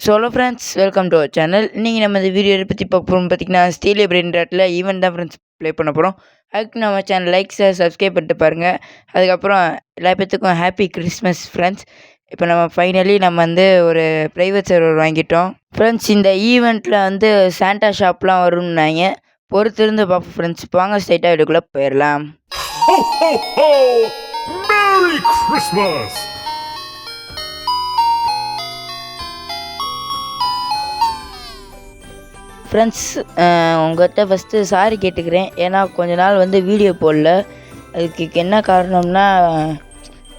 Hello friends, welcome to our channel. இன்றைக்கி நம்ம இந்த வீடியோ பற்றி பார்க்க போகிறோம். பார்த்திங்கன்னா ஸ்டீலியோ பிரெயின் ராட்டில் ஈவெண்ட் தான் ஃப்ரெண்ட்ஸ் ப்ளே பண்ண போகிறோம். அதுக்கு நம்ம சேனல் லைக் சப்ஸ்கிரைப் பண்ணிட்டு பாருங்கள். அதுக்கப்புறம் எல்லா பேத்துக்கும் ஹாப்பி கிறிஸ்மஸ் ஃப்ரெண்ட்ஸ். இப்போ நம்ம ஃபைனலி ஒரு ப்ரைவேட் சர்வர் வாங்கிட்டோம் ஃப்ரெண்ட்ஸ். இந்த ஈவெண்ட்டில் சாண்டா ஷாப்லாம் வரும்னாங்க. பொறுத்திருந்து பார்ப்போம் ஃப்ரெண்ட்ஸ். வாங்க ஸ்ட்ரைட்டாக வீடியோக்குள்ளே போயிடலாம். Merry Christmas! ஃப்ரெண்ட்ஸ், உங்கள்கிட்ட ஃபஸ்ட்டு சாரி கேட்டுக்கிறேன். ஏன்னா கொஞ்ச நாள் வீடியோ போடல. அதுக்கு என்ன காரணம்னா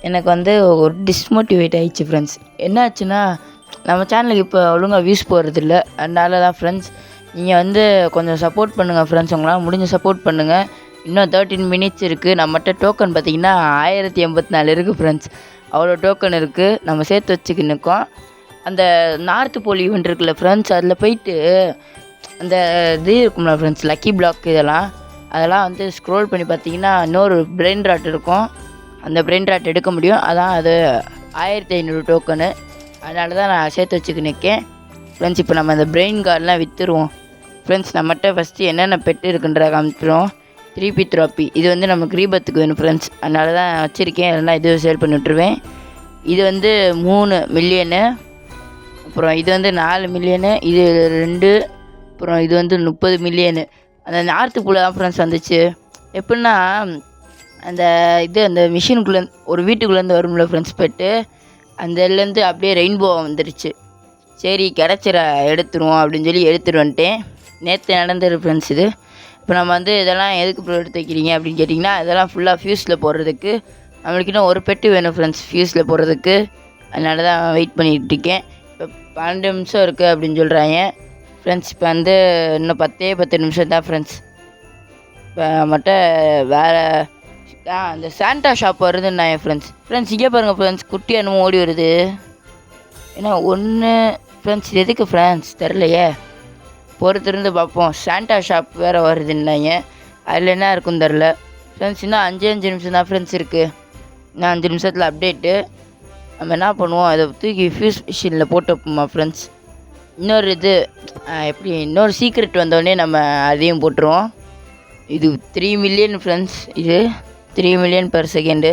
எனக்கு ஒரு டிஸ்மோட்டிவேட் ஆகிடுச்சு ஃப்ரெண்ட்ஸ். என்ன ஆச்சுன்னா நம்ம சேனலுக்கு இப்போ ஒழுங்காக வியூஸ் போகிறதில்ல. அதனால தான் ஃப்ரெண்ட்ஸ், நீங்கள் கொஞ்சம் சப்போர்ட் பண்ணுங்கள் ஃப்ரெண்ட்ஸ். உங்களால் முடிஞ்ச சப்போர்ட் பண்ணுங்கள். இன்னும் 13 மினிட்ஸ் இருக்குது. நம்மகிட்ட டோக்கன் பார்த்திங்கன்னா 1084 இருக்குது ஃப்ரெண்ட்ஸ். அவ்வளோ டோக்கன் இருக்குது. நம்ம சேர்த்து வச்சுக்கின்னுக்கோம். அந்த நார்த்து போல் ஈவெண்ட் இருக்குல்ல ஃப்ரெண்ட்ஸ், அதில் போயிட்டு அந்த இது இருக்கும்ல ஃப்ரெண்ட்ஸ், லக்கி பிளாக் அதெல்லாம் ஸ்க்ரோல் பண்ணி பார்த்தீங்கன்னா இன்னொரு பிரெயின் ராட் இருக்கும். அந்த பிரெயின் ராட் எடுக்க முடியும். அதான் அது 1500 டோக்கனு. அதனால தான் நான் சேர்த்து வச்சுக்கின்னுக்கேன் ஃப்ரெண்ட்ஸ். இப்போ நம்ம அந்த பிரெயின் கார்டெலாம் விற்றுருவோம் ஃப்ரெண்ட்ஸ். நம்மகிட்ட ஃபஸ்ட்டு என்னென்ன பெட்டு இருக்குன்ற காமிச்சிடுவோம். 3P த்ராப்பி இது நமக்கு ரீபத்துக்கு வேணும் ஃப்ரெண்ட்ஸ். அதனால தான் வச்சுருக்கேன். இல்லைனா இது சேல் பண்ணி விட்ருவேன். இது 3 மில்லியனு. அப்புறம் இது 4 மில்லியனு. இது 2. அப்புறம் இது 30 மில்லியனு. அந்த நார்த்து புள்ள தான் ஃப்ரெண்ட்ஸ் வந்துச்சு. எப்படின்னா அந்த மிஷினுக்குள்ளே ஒரு வீட்டுக்குள்ளேருந்து வரும்ல ஃப்ரெண்ட்ஸ் பெட்டு, அந்த இதுலேருந்து அப்படியே ரெயின்போ வந்துருச்சு. சரி கிடச்சிர எடுத்துருவோம் அப்படின்னு சொல்லி எடுத்துகிட்டு வந்துட்டேன். நேற்று நடந்துரு ஃப்ரெண்ட்ஸ் இது. இப்போ நம்ம இதெல்லாம் எதுக்கு எடுத்து வைக்கிறீங்க அப்படின்னு கேட்டிங்கன்னா, இதெல்லாம் ஃபுல்லாக ஃபியூஸில் போடுறதுக்கு. நம்மளுக்கு இன்னும் ஒரு பெட்டு வேணும் ஃப்ரெண்ட்ஸ் ஃபியூஸில் போடுறதுக்கு. அதனால தான் வெயிட் பண்ணிகிட்ருக்கேன். இப்போ 12 நிமிஷம் இருக்குது அப்படின்னு சொல்கிறாங்க ஃப்ரெண்ட்ஸ். இப்போ இன்னும் 10 நிமிஷம் தான் ஃப்ரெண்ட்ஸ். இப்போ மட்டும் வேறு அந்த சாண்டா ஷாப் வருதுன்னாங்க ஃப்ரெண்ட்ஸ். இங்கே பாருங்கள் ஃப்ரெண்ட்ஸ், குட்டி என்னமோ ஓடி வருது. ஏன்னா ஒன்று ஃப்ரெண்ட்ஸ், இது எதுக்கு ஃப்ரெண்ட்ஸ் தெரிலையே. பொறுத்திருந்து பார்ப்போம். சாண்டா ஷாப் வேறு வருதுன்னாங்க. அதில் என்ன இருக்குன்னு தெரில ஃப்ரெண்ட்ஸ். இன்னும் 5 நிமிஷம் தான் ஃப்ரெண்ட்ஸ் இருக்குது. இன்னும் 5 நிமிஷத்தில் அப்டேட்டு. நம்ம என்ன பண்ணுவோம், அதை தூக்கி ஃபியூஸ் மிஷினில் போட்டு வைப்போமா ஃப்ரெண்ட்ஸ். இன்னொரு சீக்ரெட் வந்தோடனே நம்ம அதையும் போட்டுருவோம். இது 3 மில்லியன் ஃப்ரெண்ட்ஸ். இது 3 மில்லியன் பெர் செகண்டு.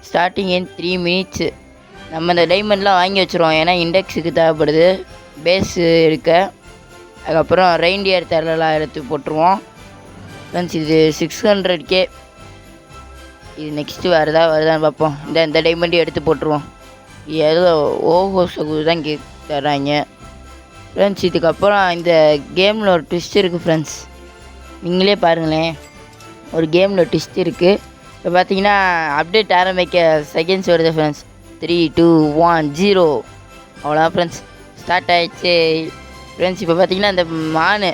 ஸ்டார்டிங் இன் 3 மினிட்ஸு. நம்ம இந்த டைமண்ட்லாம் வாங்கி வச்சுருவோம். ஏன்னா இண்டெக்ஸுக்கு தேவைப்படுது பேஸு எடுக்க. அதுக்கப்புறம் ரெயின்டியர் தரலாம் எடுத்து போட்டுருவோம் ஃப்ரெண்ட்ஸ். இது 600K. இது நெக்ஸ்ட்டு வருதான்னு பார்ப்போம். இந்த டைமண்டையும் எடுத்து போட்டுருவோம். ஏதோ ஓஹோ சகு தான் தர்றாங்க ஃப்ரெண்ட்ஸ். இதுக்கப்புறம் இந்த கேமில் ஒரு ட்விஸ்ட் இருக்குது ஃப்ரெண்ட்ஸ். நீங்களே பாருங்களேன், ஒரு கேமில் ட்விஸ்ட் இருக்குது. இப்போ பார்த்தீங்கன்னா அப்டேட் ஆரம்பிக்க செகண்ட்ஸ் வருது ஃப்ரெண்ட்ஸ். 3, 2, 1, 0 அவ்வளோதான் ஃப்ரெண்ட்ஸ். ஸ்டார்ட் ஆகிடுச்சு ஃப்ரெண்ட்ஸ். இப்போ பார்த்தீங்கன்னா இந்த மான்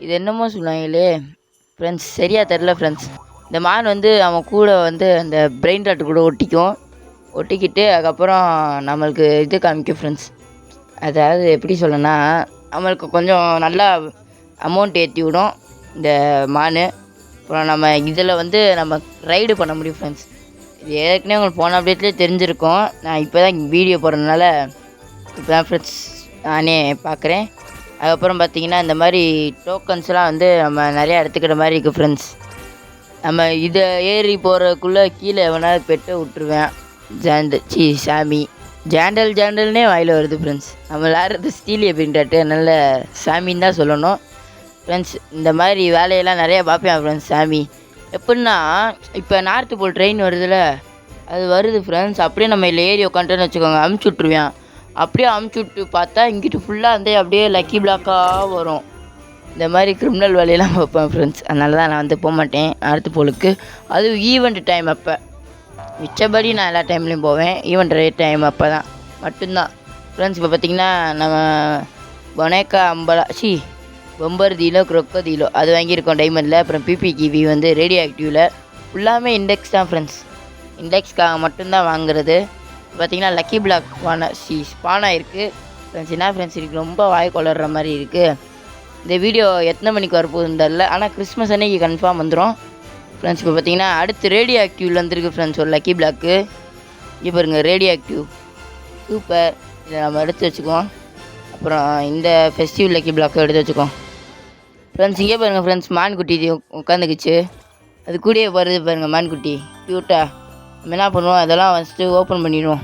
இது என்னமோ சொல்லுவாங்களே ஃப்ரெண்ட்ஸ், சரியாக தெரில ஃப்ரெண்ட்ஸ். இந்த மான் அவன் கூட அந்த பிரெயின் ராட்டு கூட ஒட்டிக்கிட்டு அதுக்கப்புறம் நம்மளுக்கு இது காமிக்கும் ஃப்ரெண்ட்ஸ். அதாவது எப்படி சொல்லணும்னா, நம்மளுக்கு கொஞ்சம் நல்லா அமௌண்ட் ஏற்றி விடும் இந்த மான். அப்புறம் நம்ம இதில் நம்ம ரைடு பண்ண முடியும் ஃப்ரெண்ட்ஸ். இது ஏற்கனவே உங்களுக்கு போன அப்டேட்லேயே தெரிஞ்சிருக்கோம். நான் இப்போ தான் வீடியோ போடுறதுனால இப்போ தான் ஃப்ரெண்ட்ஸ் நானே பார்க்குறேன். அதுக்கப்புறம் பார்த்திங்கன்னா இந்த மாதிரி டோக்கன்ஸ்லாம் நம்ம நிறையா எடுத்துக்கிற மாதிரி இருக்குது ஃப்ரெண்ட்ஸ். நம்ம இதை ஏறி போகிறதுக்குள்ளே கீழே எவனாவது பெட்டை விட்டுருவேன். சாமி ஜாண்டல்னே வாயில் வருது ஃப்ரெண்ட்ஸ். நம்ம விளாட்றது ஸ்டீலியோ பிரிண்டாட்டு, அதனால் சாமின்னு தான் சொல்லணும் ஃப்ரெண்ட்ஸ். இந்த மாதிரி வேலையெல்லாம் நிறையா பார்ப்பேன் ஃப்ரெண்ட்ஸ். சாமி எப்படின்னா, இப்போ நார்த்து போல் ட்ரெயின் வருதுல்ல, அது வருது ஃப்ரெண்ட்ஸ். அப்படியே நம்ம இல்லை ஏறி உட்காந்துன்னு வச்சுக்கோங்க, அமுச்சு விட்ருவேன். அப்படியே அமுச்சு விட்டு பார்த்தா இங்கிட்டு ஃபுல்லாக அப்படியே லக்கி பிளாக்காக வரும். இந்த மாதிரி கிரிமினல் வேலையெல்லாம் பார்ப்பேன் ஃப்ரெண்ட்ஸ். அதனால தான் நான் போக மாட்டேன் நார்த்து போலுக்கு. அது ஈவெண்ட் டைம் அப்போ. மிச்சபடி நான் எல்லா டைம்லேயும் போவேன். ஈவெண்ட் டைம் அப்போ தான் மட்டும்தான் ஃப்ரெண்ட்ஸ். இப்போ பார்த்திங்கன்னா நம்ம பொனேக்கா பொம்பர்தீலோ குரொக்கதீலோ அது வாங்கியிருக்கோம் டைமண்டில். அப்புறம் பிபி கிவி ரேடியோ ஆக்டிவில் ஃபுல்லாமே இண்டெக்ஸ் தான் ஃப்ரெண்ட்ஸ். இண்டெக்ஸ்க்காக மட்டும்தான் வாங்குறது. பார்த்திங்கன்னா லக்கி பிளாக் ஸ்பான் ஆகிருக்கு ஃப்ரெண்ட்ஸ். என்ன ஃப்ரெண்ட்ஸ், இருக்குது ரொம்ப வாய் கொளற மாதிரி இருக்குது. இந்த வீடியோ எத்தனை மணிக்கு வரப்போகுதுன்னு தெரில, ஆனால் கிறிஸ்மஸ் அன்னைக்கு கன்ஃபார்ம் வந்துடும் ஃப்ரெண்ட்ஸ். இப்போ பார்த்தீங்கன்னா அடுத்து ரேடியோ ஆக்டிவில் வந்துருக்கு ஃப்ரெண்ட்ஸ் ஒரு லக்கி பிளாக்கு. இங்கே பாருங்கள், ரேடியோ ஆக்டிவ் சூப்பர். இதை நம்ம எடுத்து வச்சுக்குவோம். அப்புறம் இந்த ஃபெஸ்டிவல் லக்கி பிளாக்கை எடுத்து வச்சுக்கோ ஃப்ரெண்ட்ஸ். இங்கே பாருங்கள் ஃப்ரெண்ட்ஸ், மான்குட்டி உட்காந்துக்குச்சு. அது கூடயே வருது பாருங்கள் மான்குட்டி, க்யூட்டாக. நம்ம என்ன பண்ணுவோம், அதெல்லாம் ஃபஸ்ட்டு ஓப்பன் பண்ணிடுவோம்.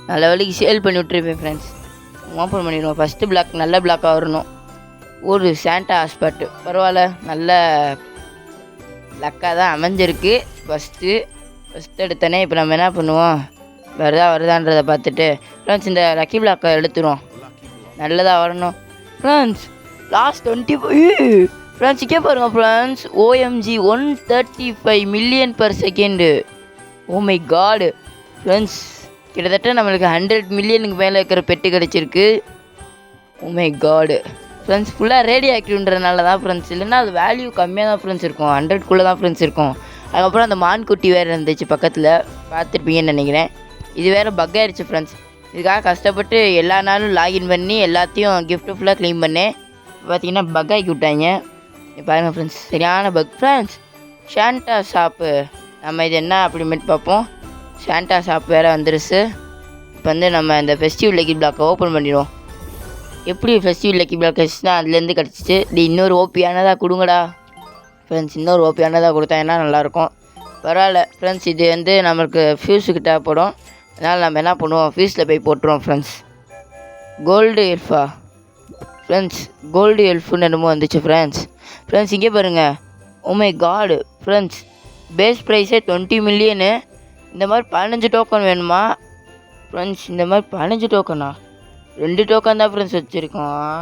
நல்ல வேலைக்கு சேல் பண்ணி விட்டுருப்பேன் ஃப்ரெண்ட்ஸ். ஓப்பன் பண்ணிடுவோம். ஃபஸ்ட்டு பிளாக் நல்ல பிளாக்காக வரணும். ஒரு சாண்டா ஹாஸ்பாட்டு பரவாயில்ல, நல்ல லக்காக தான் அமைஞ்சிருக்கு. ஃபஸ்ட்டு எடுத்தோடனே இப்போ நம்ம என்ன பண்ணுவோம், வருதான்றதை பார்த்துட்டு ஃப்ரெண்ட்ஸ் இந்த லக்கி பிளாக்கை எடுத்துருவோம். நல்லதாக வரணும் ஃப்ரெண்ட்ஸ். Last 25 friends. இங்கே பாருங்கள் friends, OMG 135 million per second. O my god friends, கிட்டத்தட்ட நம்மளுக்கு 100 மில்லியனுக்கு மேலே இருக்கிற பெட்டு கிடச்சிருக்கு. ஓ மை காடு ஃப்ரெண்ட்ஸ், ஃபுல்லாக ரேடியோ ஆக்டிவ்ன்றதுனால தான் ஃப்ரெண்ட்ஸ், இல்லைன்னா அது வேல்யூ கம்மியாக தான் ஃப்ரெண்ட்ஸ் இருக்கும், 100க்குள்ளே தான் ஃப்ரெண்ட்ஸ் இருக்கும். அதுக்கப்புறம் அந்த மான்குட்டி வேறு இருந்துச்சு பக்கத்தில், பார்த்துருப்பீங்கன்னு நினைக்கிறேன். இது வேறு பக் ஆயிடுச்சு ஃப்ரெண்ட்ஸ். இதுக்காக கஷ்டப்பட்டு எல்லா நாளும் லாகின் பண்ணி எல்லாத்தையும் கிஃப்ட்டு ஃபுல்லாக க்ளீன் பண்ணேன். பார்த்தீங்கன்னா பக் ஆக்கி விட்டாங்க. பாருங்கள் ஃப்ரெண்ட்ஸ், சரியான பக் ஃப்ரெண்ட்ஸ். சாண்டா ஷாப்பு, நம்ம இது என்ன அப்படிமேட்டு பார்ப்போம். சாண்டா ஷாப் வேறு வந்துருச்சு. இப்போ வந்து நம்ம இந்த ஃபெஸ்டிவல் லக்கி பிளாக்கை ஓப்பன் பண்ணிடுவோம். எப்படி ஃபெஸ்டிவல் லக்கி பிளாக் தான் அதுலேருந்து கிடச்சிச்சு. இது இன்னொரு ஓபியானதாக கொடுங்கடா ஃப்ரெண்ட்ஸ், இன்னொரு ஓபியானதாக கொடுத்தாங்கன்னா நல்லாயிருக்கும். பரவாயில்ல ஃப்ரெண்ட்ஸ், இது வந்து நம்மளுக்கு ஃபியூஸுக்கு தேவைப்படும். அதனால் நம்ம என்ன பண்ணுவோம், ஃபீஸில் போய் போட்டுருவோம் ஃப்ரெண்ட்ஸ். கோல்டு எல்ஃபா ஃப்ரெண்ட்ஸ், கோல்டு எல்ஃபுன்னு என்னமோ வந்துச்சு ஃப்ரெண்ட்ஸ். இங்கே பாருங்கள், oh my god friends, base ப்ரைஸே 20 மில்லியனு. இந்த மாதிரி 15 டோக்கன் வேணுமா ஃப்ரெண்ட்ஸ்? இந்த மாதிரி 15 டோக்கனா? 2 டோக்கன் தான் ஃப்ரெண்ட்ஸ் வச்சுருக்கோம்.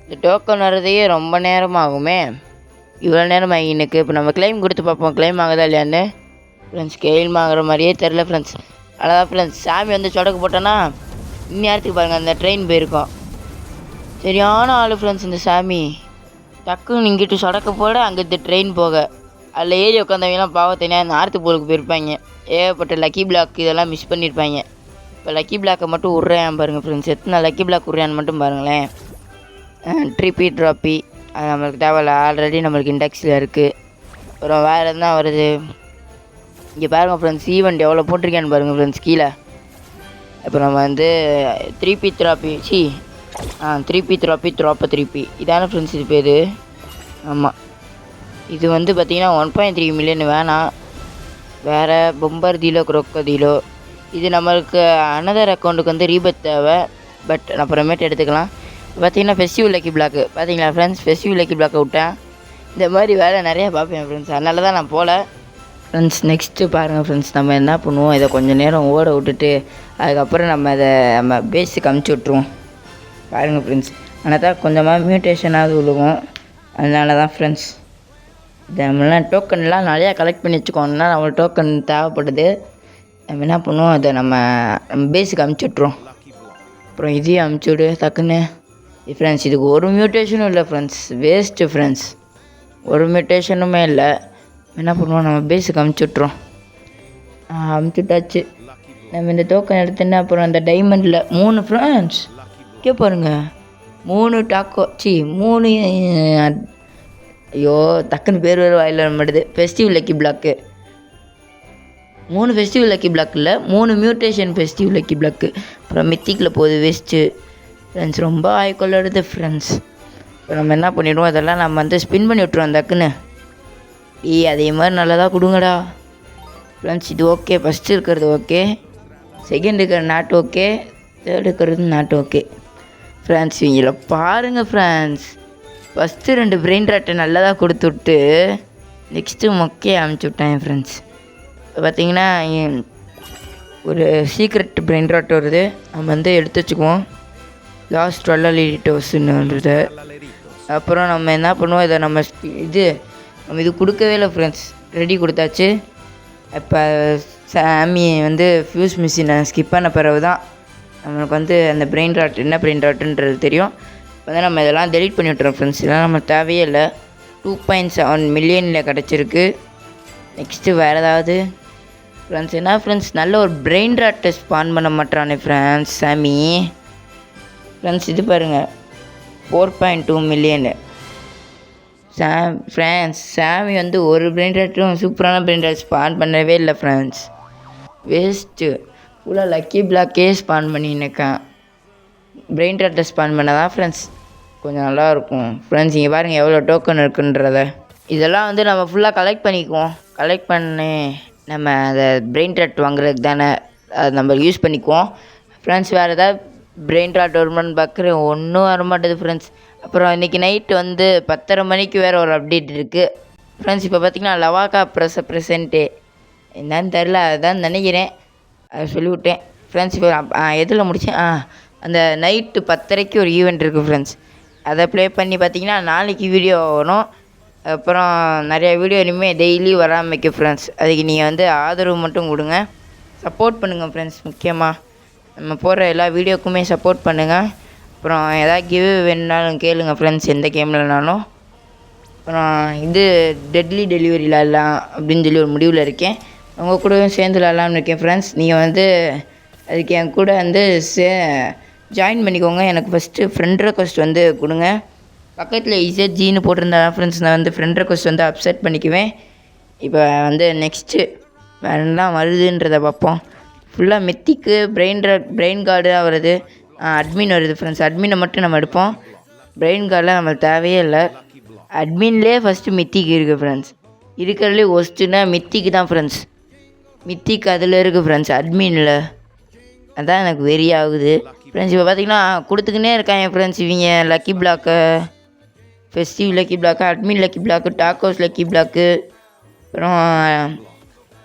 இந்த டோக்கன் வர்றதையே ரொம்ப நேரம் ஆகுமே. இவ்வளோ நேரம் ஆகினுக்கு. இப்போ நம்ம கிளைம் கொடுத்து பார்ப்போம், கிளைம் ஆகுதா இல்லையான்னு ஃப்ரெண்ட்ஸ். கிளைம் ஆகிற மாதிரியே தெரில ஃப்ரெண்ட்ஸ். அதான் ஃப்ரெண்ட்ஸ், சாமி வந்து சொடக்கு போட்டோன்னா இந்நேரத்துக்கு பாருங்கள் அந்த ட்ரெயின் போயிருக்கோம். சரியான ஆள் ஃப்ரெண்ட்ஸ் இந்த சாமி. டக்குன்னு இங்கிட்டு சொடக்க போட அங்கிட்டு ட்ரெயின் போக, அதில் ஏறி உட்காந்தவங்கலாம் பாவத்தனியாக நார்த்து போலுக்கு போயிருப்பாங்க. ஏகப்பட்ட லக்கி பிளாக் இதெல்லாம் மிஸ் பண்ணியிருப்பாங்க. இப்போ லக்கி பிளாக்கை மட்டும் விட்றேன் பாருங்கள் ஃப்ரெண்ட்ஸ். எத்தனை லக்கி பிளாக் விட்றேன்னு மட்டும் பாருங்களேன். ட்ரிப்பி ட்ராப்பி அது நம்மளுக்கு தேவையில்ல, ஆல்ரெடி நம்மளுக்கு இண்டெக்ஸில் இருக்குது. அப்புறம் வேறு எதுனா வருது. இங்கே பாருங்கள் ஃப்ரெண்ட்ஸ், ஈவெண்ட் எவ்வளோ போட்டிருக்கேன்னு பாருங்கள் ஃப்ரெண்ட்ஸ் கீழே. இப்போ நம்ம வந்து 3P ட்ராப்பி 3P ட்ராப்பி இதான ஃப்ரெண்ட்ஸ் இது பேர். ஆமாம், இது வந்து பார்த்திங்கன்னா 1.3 மில்லியன் வேணாம். வேறு பொம்பர் தீலோ குரோக்கதீலோ இது நம்மளுக்கு அனதர் அக்கௌண்ட்டுக்கு வந்து ரீபத் தேவை. பட் அப்புறமேட்டு எடுத்துக்கலாம். பார்த்திங்கன்னா ஃபெஸ்டிவல் லக்கி பிளாக்கு பார்த்தீங்களா ஃப்ரெண்ட்ஸ், ஃபெஸ்டிவல் லக்கி பிளாக்கை விட்டேன். இந்த மாதிரி வேலை நிறையா பார்ப்பேன் ஃப்ரெண்ட்ஸ், அதனால தான் நான் போகல ஃப்ரெண்ட்ஸ். நெக்ஸ்ட்டு பாருங்கள் ஃப்ரெண்ட்ஸ், நம்ம என்ன பண்ணுவோம், இதை கொஞ்சம் நேரம் ஓட விட்டுட்டு அதுக்கப்புறம் நம்ம பேஸுக்கு அமுச்சு விட்ருவோம். பாருங்கள் ஃப்ரெண்ட்ஸ், ஆனால் தான் கொஞ்சமாக மியூட்டேஷனாவது விழுவோம். அதனால தான் ஃப்ரெண்ட்ஸ், நம்மளாம் டோக்கன்லாம் நிறையா கலெக்ட் பண்ணி வச்சுக்கோன்னா நம்மளுக்கு டோக்கன் தேவைப்படுது. நம்ம என்ன பண்ணுவோம், அதை நம்ம பேஸுக்கு அமுச்சு விட்ருவோம். அப்புறம் இதையும் அமுச்சு விடு டக்குன்னு. ஃப்ரெண்ட்ஸ், இதுக்கு ஒரு மியூட்டேஷனும் இல்லை ஃப்ரெண்ட்ஸ், வேஸ்ட்டு ஃப்ரெண்ட்ஸ், ஒரு மியூட்டேஷனுமே இல்லை. என்ன பண்ணுவோம், நம்ம பேஸுக்கு அமுச்சு விட்ருவோம். அமுச்சு விட்டாச்சு. நம்ம இந்த டோக்கன் எடுத்துன்னு அப்புறம் அந்த டைமண்டில் 3 ஃப்ரெண்ட்ஸ் கே பாருங்கள், 3 டாக்கோ 3 ஐயோ டக்குன்னு பேர் வேறு வாயில் வர மாட்டுது. Festival lucky block 3 festival lucky block இல்லை, 3 மியூட்டேஷன் ஃபெஸ்டிவல் லக்கி பிளாக்கு. அப்புறம் மித்திக்கில் போகுது வேஸ்ட்டு ஃப்ரெண்ட்ஸ், ரொம்ப ஆய்க்கொள்ளுறது ஃப்ரெண்ட்ஸ். இப்போ நம்ம என்ன பண்ணிவிடுவோம், அதெல்லாம் நம்ம வந்து ஸ்பின் பண்ணி விட்ருவோம் டக்குன்னு. அதே மாதிரி நல்லதாக கொடுங்கடா ஃப்ரெண்ட்ஸ். இது ஓகே, ஃபஸ்ட்டு இருக்கிறது ஓகே, செகண்ட் இருக்கிற நாட் ஓகே, தேர்ட் இருக்கிறது நாட் ஓகே ஃப்ரெண்ட்ஸ். இவங்கள பாருங்கள் ஃப்ரெண்ட்ஸ், ஃபஸ்ட்டு 2 பிரெயின் ராட்டை நல்லதாக கொடுத்து விட்டு நெக்ஸ்ட்டு மொக்கையை அமுச்சு விட்டேன் ஃப்ரெண்ட்ஸ். இப்போ பார்த்தீங்கன்னா ஒரு சீக்ரெட் பிரெயின் ராட் வருது, நம்ம வந்து எடுத்து வச்சுக்குவோம். லாஸ்ட் 12 லீட்டர்ஸ்ன்னு வருது. அப்புறம் நம்ம என்ன பண்ணுவோம், இதை நம்ம இது கொடுக்கவே இல்லை ஃப்ரெண்ட்ஸ், ரெடி கொடுத்தாச்சு. இப்போ சாமி வந்து ஃபியூஸ் மிஷினை ஸ்கிப் பண்ண பிறகு தான் நம்மளுக்கு வந்து அந்த பிரெயின் ராட் என்ன பிரெயின் ராட்டுன்றது தெரியும். இப்போ வந்து நம்ம இதெல்லாம் டெலீட் பண்ணி விட்டுறோம் ஃப்ரெண்ட்ஸ், இதெல்லாம் நம்ம தேவையே இல்லை. 2.7 மில்லியனில் கிடச்சிருக்கு. நெக்ஸ்ட்டு வேறு ஏதாவது ஃப்ரெண்ட்ஸ் என்ன ஃப்ரெண்ட்ஸ், நல்ல ஒரு பிரெயின் ராட்டை ஸ்பான் பண்ண மாட்டானே ஃப்ரெண்ட்ஸ் சாமி. ஃப்ரெண்ட்ஸ் இது பாருங்கள் 4.2 மில்லியனு. ஃப்ரெண்ட்ஸ் சாமி வந்து ஒரு பிரெயின் ராட்டும் சூப்பரான பிரெயின் ராட் ஸ்பான் பண்ணவே இல்லை ஃப்ரெண்ட்ஸ், வேஸ்ட்டு. ஃபுல்லாக லக்கி பிளாக்கே ஸ்பான் பண்ணின்னுக்கேன். பிரெயின் ராட்டை ஸ்பான் பண்ணால் தான் ஃப்ரெண்ட்ஸ் கொஞ்சம் நல்லாயிருக்கும். ஃப்ரெண்ட்ஸ் இங்கே பாருங்கள் எவ்வளோ டோக்கன் இருக்குன்றத. இதெல்லாம் வந்து நம்ம ஃபுல்லாக கலெக்ட் பண்ணிக்குவோம். கலெக்ட் பண்ணி நம்ம அதை பிரெயின் ராட் வாங்குறதுக்கு தானே அது நம்ம யூஸ் பண்ணிக்குவோம். ஃப்ரெண்ட்ஸ் வேறு ஏதாவது பிரெயின் ராட் வருமானு பார்க்குறேன், ஒன்றும் வரமாட்டேது ஃப்ரெண்ட்ஸ். அப்புறம் இன்றைக்கி நைட்டு வந்து 10:30 மணிக்கு வேறு ஒரு அப்டேட் இருக்குது ஃப்ரெண்ட்ஸ். இப்போ பார்த்திங்கன்னா லவாக்கா ப்ரெசென்ட்டு என்னன்னு தெரில, அதுதான் நினைக்கிறேன், அதை சொல்லிவிட்டேன் ஃப்ரெண்ட்ஸ். இப்போ எதில் முடித்தேன், அந்த நைட்டு 10:30க்கு ஒரு ஈவெண்ட் இருக்குது ஃப்ரெண்ட்ஸ். அதை ப்ளே பண்ணி பார்த்திங்கன்னா நாளைக்கு வீடியோ வரும். அப்புறம் நிறையா வீடியோ இனிமேல் டெய்லி வராமைக்கு ஃப்ரெண்ட்ஸ். அதுக்கு நீங்கள் வந்து ஆதரவு மட்டும் கொடுங்க, சப்போர்ட் பண்ணுங்கள் ஃப்ரெண்ட்ஸ். முக்கியமாக நம்ம போடுற எல்லா வீடியோக்குமே சப்போர்ட் பண்ணுங்கள். அப்புறம் எதாவது கிவ் வேணுனாலும் கேளுங்க ஃப்ரெண்ட்ஸ், எந்த கேம்லனாலும். அப்புறம் இது டெட்லி டெலிவரி விளாட்லாம் அப்படின்னு சொல்லி ஒரு முடிவில் இருக்கேன். உங்கள் கூடவும் சேர்ந்து விளாட்லான்னு இருக்கேன் ஃப்ரெண்ட்ஸ். நீங்கள் வந்து அதுக்கு என் கூட வந்து ஜாயின் பண்ணிக்கோங்க. எனக்கு ஃபஸ்ட்டு ஃப்ரெண்ட் ரெக்வஸ்ட் வந்து கொடுங்க. பக்கத்தில் இசட்ஜின்னு போட்டிருந்தா ஃப்ரெண்ட்ஸ் நான் வந்து ஃப்ரெண்ட் ரெக்வஸ்ட் வந்து அப்செட் பண்ணிக்குவேன். இப்போ வந்து நெக்ஸ்ட்டு வேறு என்ன வருதுன்றதை பார்ப்போம். ஃபுல்லாக மித்திக்கு பிரெயின் கார்டாக வருது, அட்மின் வருது ஃப்ரெண்ட்ஸ். அட்மினை மட்டும் நம்ம எடுப்போம், பிரெயின் கார்டெலாம் நம்மளுக்கு தேவையே இல்லை. அட்மின்லேயே ஃபஸ்ட்டு மித்திக்கு இருக்குது ஃப்ரெண்ட்ஸ். இருக்கிறதுலே ஒஸ்ட்டுன்னா மித்திக்கு தான் ஃப்ரெண்ட்ஸ். மித்திக்கு அதில் இருக்குது ஃப்ரெண்ட்ஸ், அட்மினில். அதான் எனக்கு வெறி ஆகுது ஃப்ரெண்ட்ஸ். இப்போ பார்த்திங்கன்னா கொடுத்துக்கினே இருக்காங்க ஃப்ரெண்ட்ஸ் இவங்க. Lucky block, festive lucky block, admin lucky block, tacos lucky block, அப்புறம்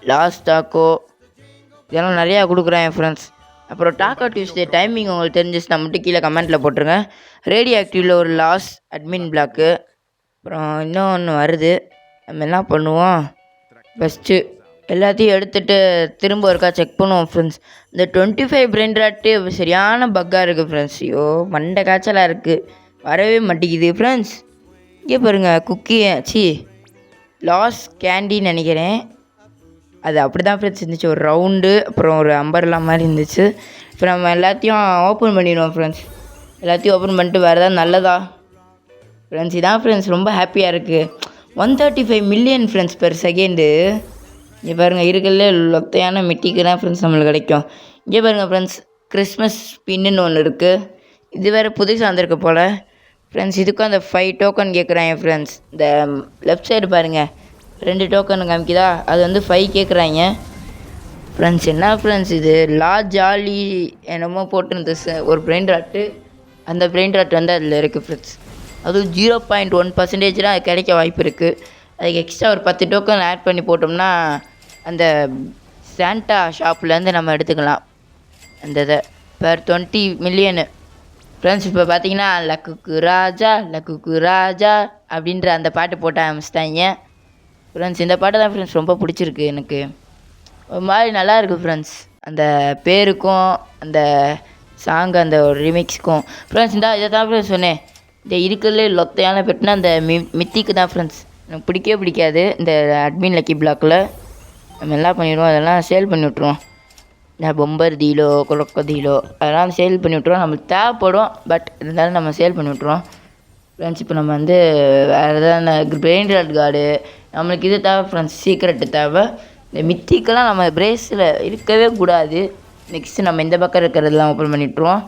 லாஸ்ட் டாக்கோ, இதெல்லாம் நிறையா கொடுக்குறாங்க ஃப்ரெண்ட்ஸ். அப்புறம் டாக்கோ டியூஸ்டே டைமிங் உங்களுக்கு தெரிஞ்சிச்சுன்னா மட்டும் கீழே கமெண்ட்டில் போட்டுருங்க. ரேடியோ ஆக்டிவில் ஒரு லாஸ் அட்மின் பிளாக்கு. அப்புறம் இன்னொன்று வருது, நம்ம என்ன பண்ணுவோம், ஃபஸ்ட்டு எல்லாத்தையும் எடுத்துகிட்டு திரும்ப ஒருக்கா செக் பண்ணுவோம் ஃப்ரெண்ட்ஸ். இந்த 25 பிரெயின் ராட்டு சரியான பக்காக இருக்குது ஃப்ரெண்ட்ஸ். ஐயோ மண்டை காய்ச்சலாக இருக்குது, வரவே மாட்டேங்குது ஃப்ரெண்ட்ஸ். இங்கே பாருங்கள் குக்கி லாஸ் கேண்டின்னு நினைக்கிறேன், அது அப்படி தான் ஃப்ரெண்ட்ஸ் இருந்துச்சு. ஒரு ரவுண்டு அப்புறம் ஒரு அம்பர்லா மாதிரி இருந்துச்சு. இப்போ நம்ம எல்லாத்தையும் ஓப்பன் பண்ணிடுவோம் ஃப்ரெண்ட்ஸ். எல்லாத்தையும் ஓப்பன் பண்ணிட்டு வேறு ஏதாவது நல்லதா ஃப்ரெண்ட்ஸ். இதான் ஃப்ரெண்ட்ஸ் ரொம்ப ஹாப்பியாக இருக்குது. 135 மில்லியன் ஃப்ரெண்ட்ஸ் பெர் செகண்டு. இங்கே பாருங்கள் இருக்கிறதுலே லொத்தையான மிட்டிக்கு தான் ஃப்ரெண்ட்ஸ் நம்மளுக்கு கிடைக்கும். இங்கே பாருங்கள் ஃப்ரெண்ட்ஸ் கிறிஸ்மஸ் பின்னு ஒன்று இருக்குது, இது வேறு புதுசாக வந்திருக்கு போல் ஃப்ரெண்ட்ஸ். இதுக்கும் அந்த 5 டோக்கன் கேட்குறாங்க ஃப்ரெண்ட்ஸ். இந்த லெஃப்ட் சைடு பாருங்கள் 2 டோக்கன் காமிக்குதா, அது வந்து 5 கேட்குறாங்க ஃப்ரெண்ட்ஸ். என்ன ஃப்ரெண்ட்ஸ் இது ஜாலி என்னமோ போட்டுருந்த ஒரு பிரெயின் ராட்டு, அந்த பிரெயின் ராட் வந்து அதில் இருக்குது ஃப்ரெண்ட்ஸ். அதுவும் 0.1% தான் அது கிடைக்க வாய்ப்பு இருக்குது. அதுக்கு எக்ஸ்ட்ரா ஒரு 10 டோக்கன் ஆட் பண்ணி போட்டோம்னா அந்த சாண்டா ஷாப்லேருந்து நம்ம எடுத்துக்கலாம் அந்த இதை பெர் 20 மில்லியனு ஃப்ரெண்ட்ஸ். இப்போ பார்த்தீங்கன்னா லக்குக்கு ராஜா அப்படின்ற அந்த பாட்டு போட்ட ஆரம்பிச்சிட்டாங்க ஃப்ரெண்ட்ஸ். இந்த பாட்டு தான் ஃப்ரெண்ட்ஸ் ரொம்ப பிடிச்சிருக்கு எனக்கு, ஒரு மாதிரி நல்லா இருக்குது ஃப்ரெண்ட்ஸ். அந்த பேருக்கும் அந்த சாங் அந்த ஒரு ரிமிக்ஸ்க்கும் ஃப்ரெண்ட்ஸ். இதை தான் ஃப்ரெண்ட்ஸ் சொன்னேன், இந்த இருக்கிறதுலே லொத்தையான பெட்டுனா அந்த மித்திக்கு தான் ஃப்ரெண்ட்ஸ். எனக்கு பிடிக்கவே பிடிக்காது இந்த அட்மின் லக்கி பிளாக்கில். நம்ம எல்லாம் பண்ணிவிடுவோம், அதெல்லாம் சேல் பண்ணி விட்ருவோம். இந்த பொம்பர் தீலோ கொலக்கதீலோ அதெல்லாம் சேல் பண்ணி விட்ருவோம், நம்மளுக்கு தேவைப்படும். பட் இருந்தாலும் நம்ம சேல் பண்ணி விட்ருவோம் ஃப்ரெண்ட்ஸ். இப்போ நம்ம வந்து வேறு எதாவது பிரெயின் ராட் கார்டு நம்மளுக்கு இது தேவை ஃப்ரெண்ட்ஸ், சீக்ரெட்டு தேவை. இந்த மித்திக்கெல்லாம் நம்ம பிரேஸில் இருக்கவே கூடாது. நெக்ஸ்ட்டு நம்ம இந்த பக்கம் இருக்கிறதெல்லாம் ஓப்பன் பண்ணிவிட்ருவோம்.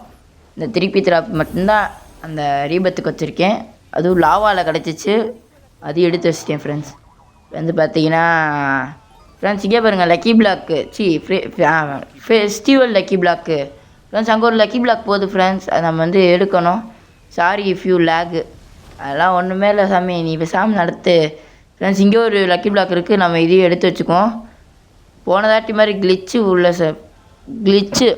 இந்த திருப்பி திராப் மட்டும்தான் அந்த ரீபத்துக்கு வச்சுருக்கேன், அதுவும் லாவாவில் கிடச்சிச்சு, அது எடுத்து வச்சிட்டேன் ஃப்ரெண்ட்ஸ். வந்து பார்த்தீங்கன்னா ஃப்ரெண்ட்ஸ் இங்கே பாருங்கள் lucky block festival lucky block friends. அங்கே ஒரு லக்கி பிளாக் போகுது ஃப்ரெண்ட்ஸ், அதை நம்ம வந்து எடுக்கணும். சாரி இஃப் யூ லேகு, அதெல்லாம் ஒன்றுமே இல்லை சாமி, நீ இப்போ சாமி நடத்து ஃப்ரெண்ட்ஸ். இங்கே ஒரு லக்கி பிளாக் இருக்குது, நம்ம இதையும் எடுத்து வச்சுக்குவோம். போனதாட்டி மாதிரி கிளிச்சு உள்ள கிளிச்சு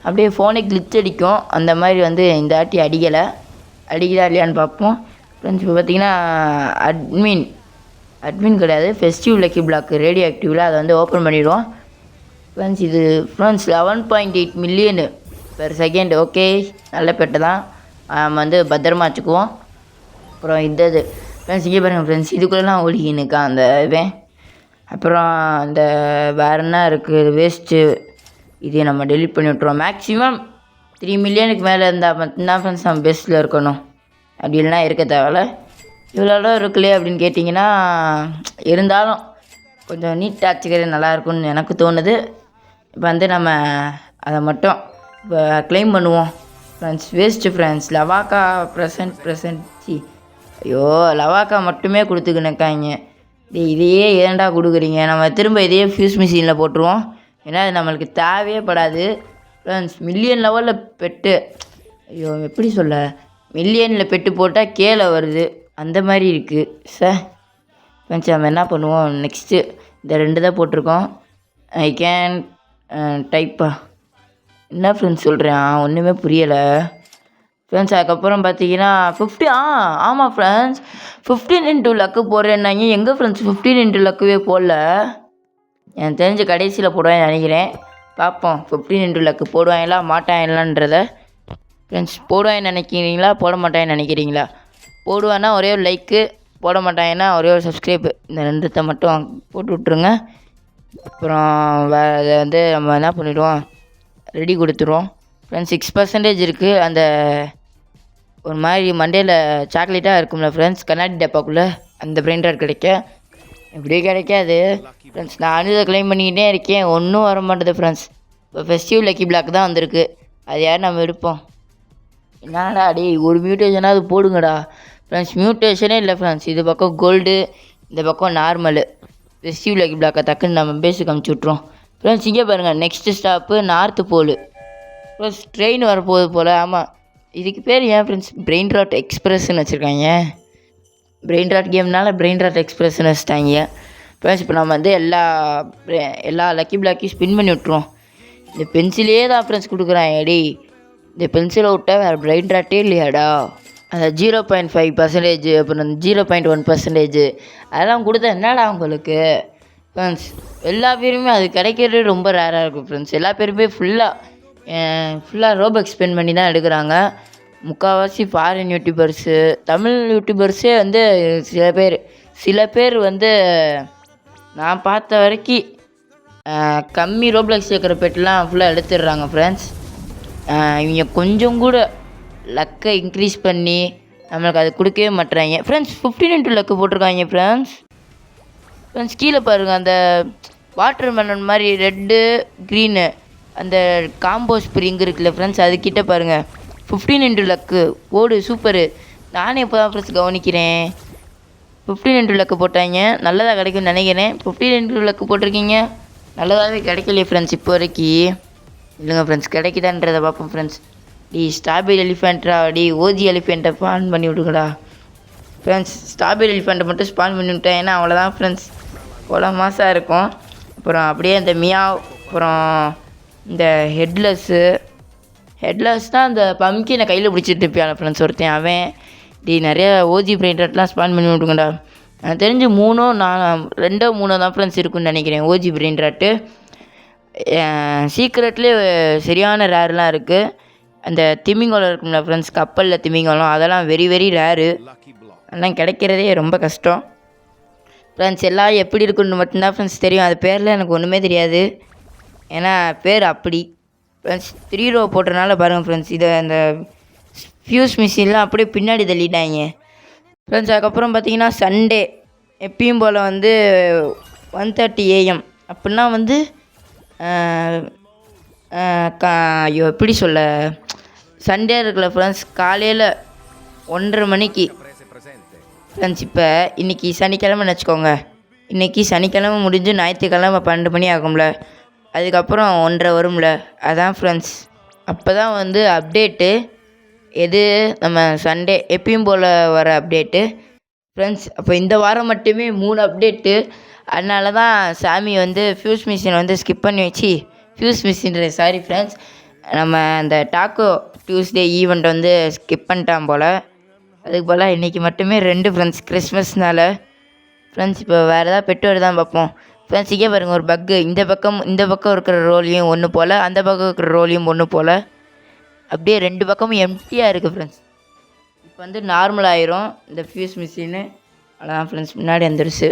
அப்படியே ஃபோனே கிளிச் அடிக்கும், அந்த மாதிரி வந்து இந்த ஆட்டி அடிக்குதா இல்லையான்னு பார்ப்போம் ஃப்ரெண்ட்ஸ். இப்போ பார்த்தீங்கன்னா அட்மின் கிடையாது, ஃபெஸ்டிவ் லக்கி பிளாக் ரேடியோ ஆக்டிவில், அதை வந்து ஓப்பன் பண்ணிவிடுவோம் ஃப்ரெண்ட்ஸ். இது friends 11.8 million per second. Okay நல்ல பெட்டை தான், நம்ம வந்து பத்திரமா வச்சுக்குவோம். அப்புறம் இது ஃப்ரெண்ட்ஸ் இங்கே பாருங்கள் ஃப்ரெண்ட்ஸ், இதுக்குள்ளெலாம் ஓடிக்கின்னுக்கான் அந்த இவன். அப்புறம் அந்த வேறு என்ன இருக்குது வேஸ்ட்டு, இதே நம்ம டெலிட் பண்ணி விட்ருவோம். மேக்ஸிமம் 3 மில்லியனுக்கு மேலே இருந்தால் மட்டும்தான் ஃப்ரெண்ட்ஸ் நம்ம பெஸ்ட்டில் இருக்கணும், அப்படி இல்லைனா இருக்க தேவையில்ல. இவ்வளோ இருக்குல்லையே அப்படின்னு கேட்டிங்கன்னா, இருந்தாலும் கொஞ்சம் நீட்டாக வச்சுக்கிறது நல்லாயிருக்கும்னு எனக்கு தோணுது. இப்போ வந்து நம்ம அதை மட்டும் இப்போ க்ளைம் பண்ணுவோம். ஃப்ரெண்ட்ஸ் வேஸ்ட்டு ஃப்ரெண்ட்ஸ் லவாக்கா ப்ரெசன்ட் சி ஐயோ லவாக்கா மட்டுமே கொடுத்துக்கினுக்காங்க. இதையே ஏன்டா கொடுக்குறீங்க? நம்ம திரும்ப இதையே ஃபியூஸ் மிஷினில் போட்டுருவோம். ஏன்னா அது நம்மளுக்கு தேவையே படாது ஃப்ரெண்ட்ஸ். மில்லியன் லெவலில் பெட்டு, ஐயோ எப்படி சொல்ல, மில்லியனில் பெட்டு போட்டால் கீழே வருது அந்த மாதிரி இருக்குது சார். ஃப்ரெண்ட்ஸ் நம்ம என்ன பண்ணுவோம், நெக்ஸ்ட்டு இந்த 2 தான் போட்டிருக்கோம். ஐ கேன் டைப்பா என்ன ஃப்ரெண்ட்ஸ் சொல்கிறேன், ஒன்றுமே புரியலை ஃப்ரெண்ட்ஸ். அதுக்கப்புறம் பார்த்தீங்கன்னா 50 ஆமாம் ஃப்ரெண்ட்ஸ் 15 இன்ட்டு லக்கு போடுறேன்னாங்க. எங்கே ஃப்ரெண்ட்ஸ் 15 இன்ட்டு லக்குவே போடல. எனக்கு தெரிஞ்ச கடைசியில் போடுவேன்னு நினைக்கிறேன். பார்ப்போம் 15 இன்ட்டு லக்கு போடுவாங்களா மாட்டாங்களான்றத. ஃப்ரெண்ட்ஸ் போடுவாங்கன்னு நினைக்கிறீங்களா போட மாட்டாங்கன்னு நினைக்கிறீங்களா? போடுவான்னா ஒரே ஒரு லைக்கு, போட மாட்டாங்கன்னா ஒரே ஒரு சப்ஸ்கிரைப், இந்த 2த்தை மட்டும் போட்டு விட்ருங்க. அப்புறம் அதை வந்து நம்ம என்ன பண்ணிவிடுவோம், ரெடி கொடுத்துருவோம் ஃப்ரெண்ட்ஸ். 6% இருக்குது. அந்த ஒரு மாதிரி மண்டேல சாக்லேட்டாக இருக்கும்ல ஃப்ரெண்ட்ஸ், கண்ணாடி டப்பாக்குள்ளே அந்த பிரெயின் ராட் கிடைக்க இப்படியே கிடைக்காது ஃப்ரெண்ட்ஸ். நானும் இதை க்ளைம் பண்ணிக்கிட்டே இருக்கேன், ஒன்றும் வர மாட்டேது ஃப்ரெண்ட்ஸ். இப்போ ஃபெஸ்டிவ் லக்கி பிளாக் தான் வந்திருக்கு, அது யார் நம்ம எடுப்போம். என்னடா அடி ஒரு மியூட்டேஷனாக அது போடுங்கடா ஃப்ரெண்ட்ஸ். மியூட்டேஷனே இல்லை ஃப்ரெண்ட்ஸ். இது பக்கம் கோல்டு, இந்த பக்கம் நார்மலு. ஃபெஸ்டிவ் லக்கி பிளாக்கை டக்குன்னு நம்ம பேஸுக்கு அமுச்சு விட்ருவோம் ஃப்ரெண்ட்ஸ். இங்கே பாருங்கள், next stop north pole friends. Train வரப்போகுது போல். ஆமாம், இதுக்கு பேர் ஏன் ஃப்ரெண்ட்ஸ் பிரெயின் ராட் எக்ஸ்பிரஸ்ன்னு வச்சுருக்காங்க. பிரெயின் ராட் கேம்னால பிரெயின் ராட் எக்ஸ்பிரஸ்ன்னு வச்சுட்டாங்க ஃப்ரெண்ட்ஸ். இப்போ நம்ம வந்து எல்லா லக்கி பிளாக்கையும் ஸ்பின் பண்ணி விட்ருவோம். இந்த பென்சிலே தான் ஃப்ரெண்ட்ஸ் கொடுக்குறான். எடி இந்த பென்சிலை விட்டால் வேறு பிரெயின் ராட்டே இல்லையாடா. அந்த 0.5%, அப்புறம் 0.1% அதெல்லாம் கொடுத்தா என்னடா உங்களுக்கு ஃப்ரெண்ட்ஸ். எல்லா பேருமே அது கிடைக்கிறது ரொம்ப ரேராக இருக்கும் ஃப்ரெண்ட்ஸ். எல்லா பேருமே ஃபுல்லாக ரோபக் ஸ்பெண்ட் பண்ணி தான் எடுக்கிறாங்க. முக்கால்வாசி ஃபாரின் யூடியூபர்ஸு, தமிழ் யூடியூபர்ஸே வந்து சில பேர் வந்து நான் பார்த்த வரைக்கும் கம்மி ரோப்ளக்ஸ் சேர்க்குற பெட்டெலாம் ஃபுல்லாக எடுத்துடுறாங்க ஃப்ரெண்ட்ஸ். இவங்க கொஞ்சம் கூட லக்கை இன்க்ரீஸ் பண்ணி நம்மளுக்கு அது கொடுக்கவே மாட்டுறாங்க ஃப்ரெண்ட்ஸ். 15 இன்ட்டு லக்கு போட்டிருக்காங்க ஃப்ரெண்ட்ஸ். கீழே பாருங்கள், அந்த வாட்டர் மெலன் மாதிரி ரெட்டு க்ரீனு அந்த காம்போ ஸ்ப்ரிங் இருக்குல்ல ஃப்ரெண்ட்ஸ், அதுக்கிட்ட பாருங்கள் 15 இன்ட்டு லக்கு போடு சூப்பரு. நானே இப்போ தான் ஃப்ரெண்ட்ஸ் கவனிக்கிறேன். 15 இன்ட்டு லக்கு போட்டாங்க, நல்லதாக கிடைக்கும்னு நினைக்கிறேன். 15 இன்ட்டு லக்கு போட்டிருக்கீங்க, நல்லதாகவே கிடைக்கலையே ஃப்ரெண்ட்ஸ் இப்போ வரைக்கும். இல்லைங்க ஃப்ரெண்ட்ஸ், கிடைக்குதான்றதை பார்ப்போம் ஃப்ரெண்ட்ஸ். ஸ்ட்ராபெரி எலிஃபெண்ட்டா ஓஜி எலிஃபெண்ட்டை ஸ்பான் பண்ணி விடுங்கடா ஃப்ரெண்ட்ஸ். ஸ்ட்ராபெரி எலிஃபெண்ட்டை மட்டும் ஸ்பான் பண்ணி விட்டேன், ஏன்னா அவ்வளோதான் ஃப்ரெண்ட்ஸ், போல மாதம் இருக்கும். அப்புறம் அப்படியே இந்த மியாவ், அப்புறம் இந்த ஹெட்லெஸ் தான் அந்த பம்கினை கையில் பிடிச்சிட்டு இருப்பியான் ஃப்ரெண்ட்ஸ் ஒருத்தன். அவன் நிறைய ஓஜி பிரெயின் ராட்லாம் ஸ்பான் பண்ணி விட்டுங்கடா. எனக்கு தெரிஞ்சு 2 3 தான் ஃப்ரெண்ட்ஸ் இருக்குன்னு நினைக்கிறேன் ஓஜி பிரெயின் ராட்டு. சீக்ரெட்லேயே சரியான ரேர்லாம் இருக்குது. அந்த திமிங்கலம் இருக்கும்ல ஃப்ரெண்ட்ஸ், கப்பலில் திமிங்கலம், அதெல்லாம் வெரி வெரி ரேரு. அதெல்லாம் கிடைக்கிறதே ரொம்ப கஷ்டம் ஃப்ரெண்ட்ஸ். எல்லாம் எப்படி இருக்குன்னு மட்டும்தான் ஃப்ரெண்ட்ஸ் தெரியும், அது பேரில் எனக்கு ஒன்றுமே தெரியாது, ஏன்னா பேர் அப்படி ஃப்ரெண்ட்ஸ். 3 ரோ போட்டனால பாருங்கள் ஃப்ரெண்ட்ஸ், இதை அந்த ஃபியூஸ் மிஷின்லாம் அப்படியே பின்னாடி தள்ளிட்டாங்க ஃப்ரெண்ட்ஸ். அதுக்கப்புறம் பார்த்தீங்கன்னா சண்டே எப்பயும் போல் வந்து 1:30 AM அப்படின்னா வந்து ஐயோ எப்படி சொல்ல, சண்டே இருக்குல்ல ஃப்ரெண்ட்ஸ், காலையில் 1:30 மணிக்கு ஃப்ரெண்ட்ஸ். இப்போ இன்றைக்கி சனிக்கிழமைன்னு வச்சுக்கோங்க, இன்றைக்கி சனிக்கிழமை முடிஞ்சு ஞாயிற்றுக்கிழமை 12 மணி ஆகும்ல, அதுக்கப்புறம் 1:30 வரும்ல, அதான் ஃப்ரெண்ட்ஸ். அப்போ தான் வந்து அப்டேட்டு, எது நம்ம சண்டே எப்பயும் போல் வர அப்டேட்டு ஃப்ரெண்ட்ஸ். அப்போ இந்த வாரம் மட்டுமே 3 அப்டேட்டு. அதனால தான் சாமி வந்து ஃபியூஸ் மிஷின் வந்து ஸ்கிப் பண்ணி வச்சு, ஃபியூஸ் மிஷின் சாரி ஃப்ரெண்ட்ஸ், நம்ம அந்த டாக்கோ டியூஸ்டே ஈவெண்ட் வந்து ஸ்கிப் பண்ணிட்டான் போல். அதுக்கு போல் இன்றைக்கி மட்டுமே 2 ஃப்ரெண்ட்ஸ், கிறிஸ்மஸ்னால ஃப்ரெண்ட்ஸ். இப்போ வேறு ஏதாவது பெட்டு தான் பார்ப்போம் ஃப்ரெண்ட்ஸ். இங்கே பாருங்கள் ஒரு பக்கு, இந்த பக்கம் இருக்கிற ரோலையும் ஒன்று போல், அந்த பக்கம் இருக்கிற ரோலையும் ஒன்று போல், அப்படியே 2 பக்கமும் எம்டியாக இருக்குது ஃப்ரெண்ட்ஸ். இப்போ வந்து நார்மல் ஆயிரும் இந்த ஃபியூஸ் மிஷினு, அதான் ஃப்ரெண்ட்ஸ் முன்னாடி வந்துருச்சு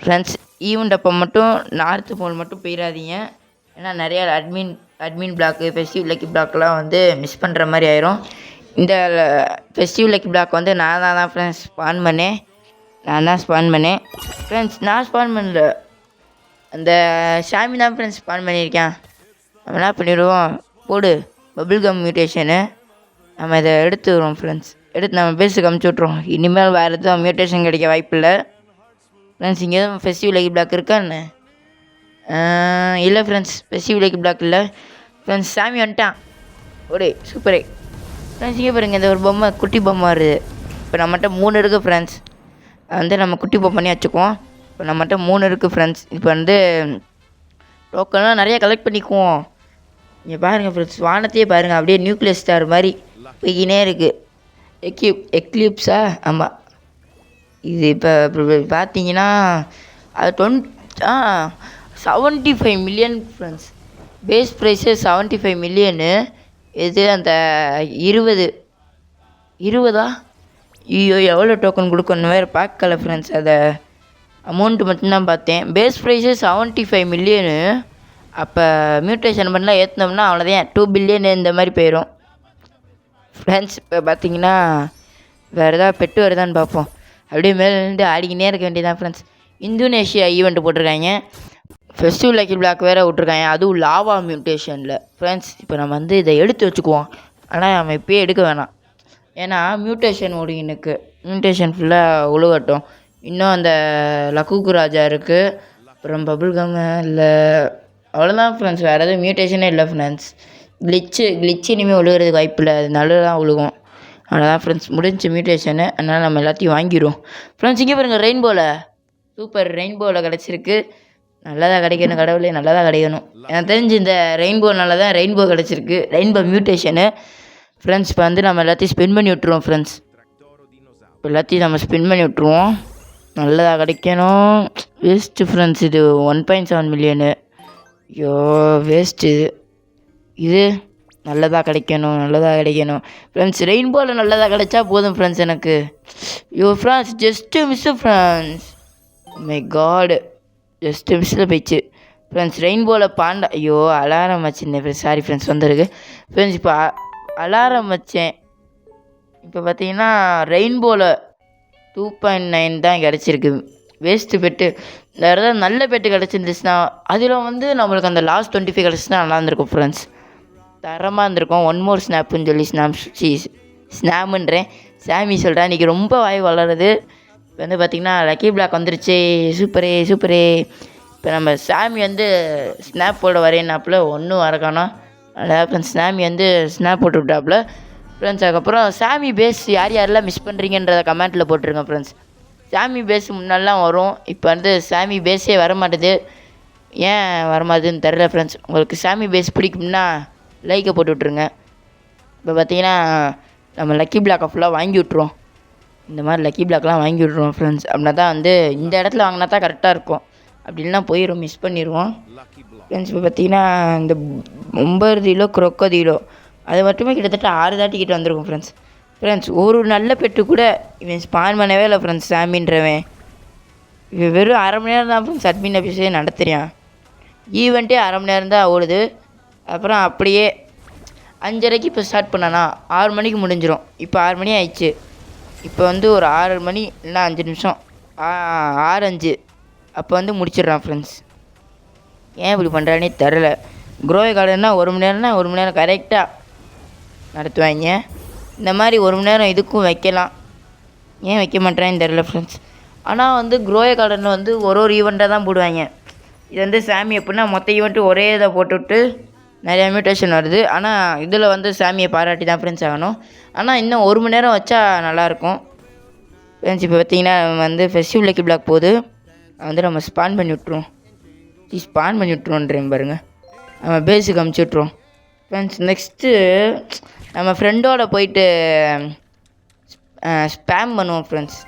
ஃப்ரெண்ட்ஸ். ஈவெண்ட் அப்போ மட்டும் நார்த்து போல் மட்டும் போயிடாதீங்க, ஏன்னா நிறையா அட்மின் பிளாக்கு, ஃபெஸ்டிவ் லக்கி பிளாக்லாம் வந்து மிஸ் பண்ணுற மாதிரி ஆயிரும். இந்த ஃபெஸ்டிவ் லக்கி பிளாக் வந்து நான் தான் ஃப்ரெண்ட்ஸ் ஸ்பான் பண்ணேன் ஃப்ரெண்ட்ஸ். நான் ஸ்பான் பண்ணல, அந்த சாமி தான் ஃப்ரெண்ட்ஸ் ஸ்பான் பண்ணியிருக்கேன். நம்ம என்ன பண்ணிவிடுவோம், போடு பபிள் கம் மியூட்டேஷனு நம்ம இதை எடுத்து வருவோம் ஃப்ரெண்ட்ஸ். எடுத்து நம்ம பேஸுக்கு அமுச்சு விட்ருவோம். இனிமேல் வேறு எதுவும் மியூட்டேஷன் கிடைக்க வாய்ப்பில்லை ஃப்ரெண்ட்ஸ். இங்கே எதுவும் ஃபெஸ்டிவ் லக்கி பிளாக் இருக்கா என்ன? இல்லை ஃப்ரெண்ட்ஸ், ஃபெஸ்டிவ் லக்கி பிளாக் இல்லை ஃப்ரெண்ட்ஸ். சாமி வந்துட்டான். ஓடே சூப்பரே ஃப்ரெண்ட்ஸ். இங்கே பாருங்கள், இந்த ஒரு பொம்மை குட்டி பொம்மை வருது. இப்போ நம்மகிட்ட 3 இருக்குது ஃப்ரெண்ட்ஸ். வந்து நம்ம குட்டி பொம்மை பண்ணி வச்சுக்குவோம். இப்போ நம்மகிட்ட 3 இருக்குது ஃப்ரெண்ட்ஸ். இப்போ வந்து டோக்கன்லாம் நிறையா கலெக்ட் பண்ணிக்குவோம். இங்கே பாருங்கள் ஃப்ரெண்ட்ஸ், வானத்தையே பாருங்கள், அப்படியே நியூக்ளியஸ் ஸ்டார் மாதிரி போய்கினே இருக்குது. எக்லிப்ஸா? ஆமாம். இது இப்போ பார்த்தீங்கன்னா அது 75 million friends. Base price 75 million. இது அந்த 20 ஐயோ எவ்வளோ டோக்கன் கொடுக்கணும் வேறு பார்க்கல ஃப்ரெண்ட்ஸ். அதை அமௌண்ட்டு மட்டும்தான் பார்த்தேன். Base price 75 million. அப்போ மியூட்டேஷன் பண்ணலாம் ஏற்றினோம்னா அவ்வளோதான் 2 பில்லியன் இந்த மாதிரி போயிடும் ஃப்ரெண்ட்ஸ். இப்போ பார்த்தீங்கன்னா வேறு ஏதாவது பெட்டு வருதான்னு பார்ப்போம். அப்படியே மேலே நின்று ஆடிக்கினே இருக்க வேண்டியதான் ஃப்ரெண்ட்ஸ். இந்தோனேஷியா ஈவெண்ட்டு போட்டிருக்காங்க. ஃபெஸ்டிவ் லக்கி பிளாக் வேறு விட்ருக்காங்க, அதுவும் லாவா மியூட்டேஷனில் ஃப்ரெண்ட்ஸ். இப்போ நம்ம வந்து இதை எடுத்து வச்சுக்குவோம். ஆனால் நம்ம இப்போயே எடுக்க வேணாம், ஏன்னா மியூட்டேஷன் ஓடினுக்கு. மியூட்டேஷன் ஃபுல்லாக உழுவட்டும். இன்னும் அந்த லக்குக்கு ராஜா இருக்குது, அப்புறம் பபுள் கம் இல்லை, அவ்வளோதான் ஃப்ரெண்ட்ஸ். வேறு எதுவும் மியூட்டேஷனே இல்லை ஃப்ரெண்ட்ஸ். கிளிச்சு இனிமேல் விழுகிறதுக்கு வாய்ப்பு இல்லை, அது நல்லதாக விழுகும். அவ்வளோதான் ஃப்ரெண்ட்ஸ், முடிஞ்சு மியூட்டேஷனு. அதனால் நம்ம எல்லாத்தையும் வாங்கிடுவோம் ஃப்ரெண்ட்ஸ். இங்கே பாருங்கள், ரெயின்போவில் சூப்பர் ரெயின்போவில் கிடச்சிருக்கு. நல்லதாக கிடைக்கணும் கடவுளே, நல்லதாக கிடைக்கணும். எனக்கு தெரிஞ்சு இந்த ரெயின்போனால தான் ரெயின்போ கிடச்சிருக்கு, ரெயின்போ மியூட்டேஷனு ஃப்ரெண்ட்ஸ். இப்போ வந்து நம்ம எல்லாத்தையும் ஸ்பின் பண்ணி விட்ருவோம் ஃப்ரெண்ட்ஸ். இப்போ எல்லாத்தையும் நம்ம ஸ்பின் பண்ணி விட்ருவோம். நல்லதாக கிடைக்கணும். வேஸ்ட்டு ஃப்ரெண்ட்ஸ், இது 1.7 மில்லியனு. ஐயோ வேஸ்ட்டு. இது நல்லதாக கிடைக்கணும் ஃப்ரெண்ட்ஸ். ரெயின்போவில் நல்லதாக கிடைச்சா போதும் ஃப்ரெண்ட்ஸ் எனக்கு. ஐயோ friends, just miss friends. My god, just மிஸ்ஸில் போயிடுச்சு ஃப்ரெண்ட்ஸ். ரெயின்போவில் பாண்டா. ஐயோ அலாரம் வச்சுருந்தேன் ஃப்ரெண்ட்ஸ், சாரி ஃப்ரெண்ட்ஸ் வந்திருக்கு ஃப்ரெண்ட்ஸ். இப்போ அலாரம் வச்சேன். இப்போ பார்த்தீங்கன்னா ரெயின்போவில் 2.9 தான் கிடச்சிருக்கு. Waste bet. வேறு ஏதாவது நல்ல பெட்டு கிடச்சிருந்துச்சுன்னா, அதில் வந்து நம்மளுக்கு அந்த லாஸ்ட் 25 கிடச்சின்னா நல்லா இருந்திருக்கும் ஃப்ரெண்ட்ஸ், தரமாக இருந்திருக்கும். ஒன் மோர் ஸ்னாப்புன்னு சொல்லி ஸ்னாமுன்றேன் சாமி சொல்கிறேன், இன்றைக்கி ரொம்ப வாய் வளருது. இப்போ வந்து பார்த்திங்கன்னா லக்கி பிளாக் வந்துருச்சு. சூப்பரே. இப்போ நம்ம சாமி வந்து ஸ்னாப் போட வரையினாப்புல ஒன்றும் வரக்கானோம். அதாவது ஃப்ரெண்ட்ஸ் சாமி வந்து ஸ்னாப் போட்டு விட்டாப்புல ஃப்ரெண்ட்ஸ். அதுக்கப்புறம் சாமி பேஸ் யாரெல்லாம் மிஸ் பண்ணுறீங்கன்றத கமெண்ட்டில் போட்டுருங்க ஃப்ரெண்ட்ஸ். சாமி பேஸ் முன்னெல்லாம் வரும், இப்போ வந்து சாமி பேஸே வரமாட்டுது. ஏன் வரமாட்டுதுன்னு தெரில ஃப்ரெண்ட்ஸ். உங்களுக்கு சாமி பேஸ் பிடிக்கும்னா லைக்கை போட்டு விட்ருங்க. இப்போ பார்த்தீங்கன்னா நம்ம லக்கி பிளாக்கை ஃபுல்லாக வாங்கி விட்ருவோம். இந்த மாதிரி லக்கி பிளாக்லாம் வாங்கி விட்ருவோம் ஃப்ரெண்ட்ஸ். அப்படின்னா தான் வந்து இந்த இடத்துல வாங்கினா தான் கரெக்டாக இருக்கும், அப்படி இல்லைனா போயிடும், மிஸ் பண்ணிடுவோம் ஃப்ரெண்ட்ஸ். இப்போ பார்த்தீங்கன்னா இந்த 9 crocodile அது மட்டுமே கிட்டத்தட்ட 6 தாட்டிக்கிட்டு வந்திருக்கும் ஃப்ரெண்ட்ஸ். ஒரு நல்ல பெட்டு கூட இவன் ஸ்பான் பண்ணவே இல்லை ஃப்ரெண்ட்ஸ். சாமின்றவன் இவன் வெறும் அரை மணி நேரம் தான் ஃப்ரெண்ட்ஸ் அட்மின் ஆஃபீஸே நடத்துகிறான். ஈவெண்ட்டே அரை மணி நேரம் தான் ஓடுது. அப்புறம் அப்படியே 5:30க்கு இப்போ ஸ்டார்ட் பண்ணானா 6 மணிக்கு முடிஞ்சிடும். இப்போ 6 மணி ஆயிடுச்சு. இப்போ வந்து ஒரு 6 மணி இல்லைனா 5 நிமிஷம் 6:05 அப்போ வந்து முடிச்சிடுறான் ஃப்ரெண்ட்ஸ். ஏன் இப்படி பண்ணுறானே தெரில. க்ரோவே கார்டன்னா 1 மணி நேரம்னா 1 மணி நேரம் கரெக்டாக நடத்துவாங்க. இந்த மாதிரி 1 மணி நேரம் இதுக்கும் வைக்கலாம், ஏன் வைக்க மாட்டேறான்னு தெரில ஃப்ரெண்ட்ஸ். ஆனால் வந்து க்ரோவே கார்டனில் வந்து ஒரு ஈவெண்ட்டாக தான் போடுவாங்க. இது வந்து சாமி எப்படின்னா மொத்த ஈவெண்ட்டு ஒரே இதை போட்டுவிட்டு நிறையா மியூட்டேஷன் வருது. ஆனால் இதில் வந்து சாமியை பாராட்டி தான் ஃப்ரெண்ட்ஸ் ஆகணும். ஆனால் இன்னும் 1 மணி நேரம் வச்சா நல்லாயிருக்கும் ஃப்ரெண்ட்ஸ். இப்போ பார்த்தீங்கன்னா வந்து ஃபெஸ்டிவ் லக்கி பிளாக் போகுது, வந்து நம்ம ஸ்பான் பண்ணி விட்ருவோன்றேன் பாருங்கள். நம்ம பேஸுக்கு அமுச்சு விட்ருவோம் ஃப்ரெண்ட்ஸ். நெக்ஸ்ட்டு நம்ம ஃப்ரெண்டோட போயிட்டு ஸ்பேம் பண்ணுவோம் ஃப்ரெண்ட்ஸ்.